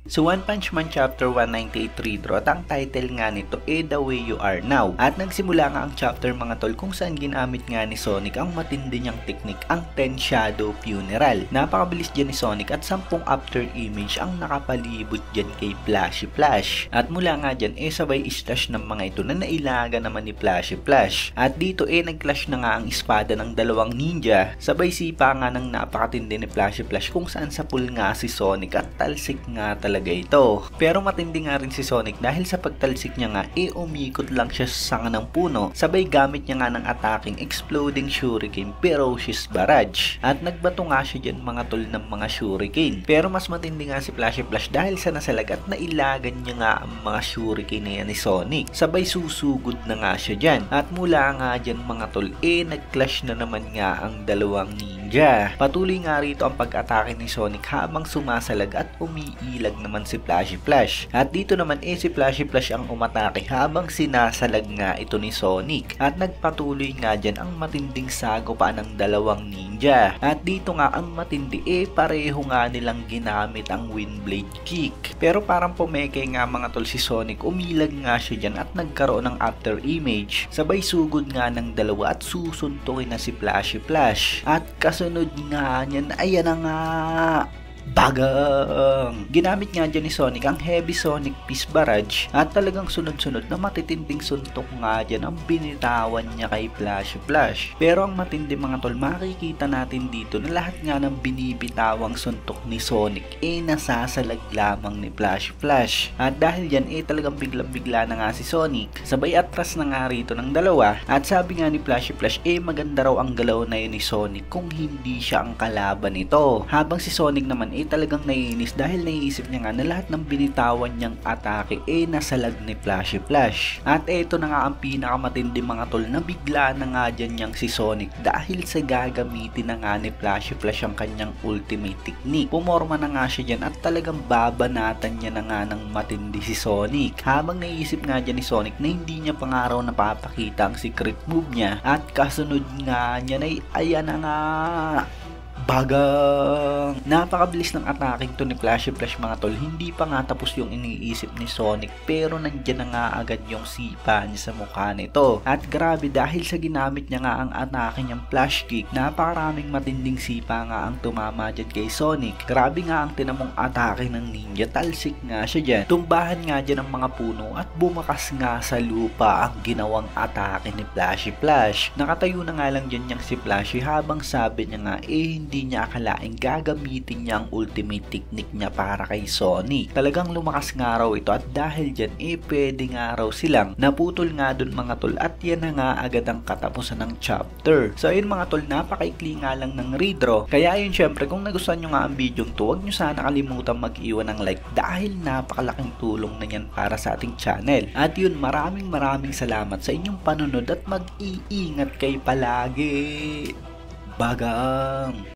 So One Punch Man Chapter 198 Redraw at ang title nga nito The Way You Are Now. At nagsimula nga ang chapter mga tol kung saan ginamit nga ni Sonic ang matindi niyang teknik, ang 10 Shadow Funeral. Napakabilis dyan ni Sonic at 10 after image ang nakapalibot dyan kay Flashy Flash. At mula nga dyan sabay slash ng mga ito na nailaga naman ni Flashy Flash. At dito nag-clash na nga ang espada ng dalawang ninja. Sabay sipa nga ng napakatindi ni Flashy Flash kung saan sa pool nga si Sonic at talsik nga talaga ito. Pero matindi nga rin si Sonic dahil sa pagtalsik niya nga umikot lang siya sa sanga ng puno. Sabay gamit niya nga ng attacking exploding shuriken ferocious barrage. At nagbato nga siya dyan mga tol ng mga shuriken. Pero mas matindi nga si Flashy Flash dahil sa nasalag at nailagan niya nga ang mga shuriken na yan ni Sonic. Sabay susugod na nga siya dyan. At mula nga dyan mga tol nag-clash na naman nga ang dalawang ninja. Patuloy nga rito ang pag-atake ni Sonic habang sumasalag at umiilag naman si Flashy Flash. At dito naman si Flashy Flash ang umatake habang sinasalag nga ito ni Sonic. At nagpatuloy nga dyan ang matinding sagopa ng dalawang ninja. At dito nga ang matindi pareho nga nilang ginamit ang Windblade Kick. Pero parang pumeke nga mga tol si Sonic, umilag nga siya dyan at nagkaroon ng after image. Sabay sugod nga ng dalawa at susuntukin na si Flashy Flash. At kasunod nga niyan, ayan na nga, bagang! Ginamit nga dyan ni Sonic ang Heavy Sonic Peace Barrage at talagang sunod-sunod na matitinding suntok nga dyan ang binitawan niya kay Flashy Flash. Pero ang matindi mga tol, makikita natin dito na lahat nga ng binibitawang suntok ni Sonic nasasalag lamang ni Flashy Flash. At dahil dyan talagang biglang-bigla na nga si Sonic. Sabay atras na nga rito ng dalawa. At sabi nga ni Flashy Flash maganda raw ang galaw na yun ni Sonic kung hindi siya ang kalaban nito. Habang si Sonic naman talagang naiinis dahil naiisip niya nga na lahat ng binitawan niyang atake nasalag ni Flashy Flash. At ito na nga ang pinakamatindi mga tol, na bigla na nga dyan niyang si Sonic dahil sa gagamitin na nga ni Flashy Flash ang kanyang ultimate technique. Pumorma na nga siya dyan at talagang babanatan niya na nga ng matindi si Sonic. Habang naiisip nga dyan ni Sonic na hindi niya pa nga raw napapakita ang secret move niya at kasunod nga niya na ayan na nga, bagang! Napakabilis ng attacking to ni Flashy Flash mga tol. Hindi pa nga tapos yung iniisip ni Sonic pero nandyan na nga agad yung sipa niya sa mukha nito. At grabe dahil sa ginamit niya nga ang attacking niyang flash kick, napakaraming matinding sipa nga ang tumama dyan kay Sonic. Grabe nga ang tinamong attacking ng ninja, talsik nga siya dyan. Tumbahan nga dyan ang mga puno at bumakas nga sa lupa ang ginawang atake ni Flashy Flash. Nakatayo na nga lang dyan niyang si Flashy habang sabi niya nga hindi niya akalaing gagamitin niya ang ultimate technique niya para kay Sonic. Talagang lumakas nga raw ito at dahil dyan pwede nga raw silang naputol nga dun mga tol at yan na nga agad ang katapusan ng chapter. So ayun mga tol, napakaikli nga lang ng redraw. Kaya ayun, syempre kung nagustuhan nyo nga ang video to, huwag nyo sana kalimutan mag-iwan ng like dahil napakalaking tulong na yan para sa ating channel. At yun, maraming salamat sa inyong panunod at mag-iingat kayo palagi. Bagang!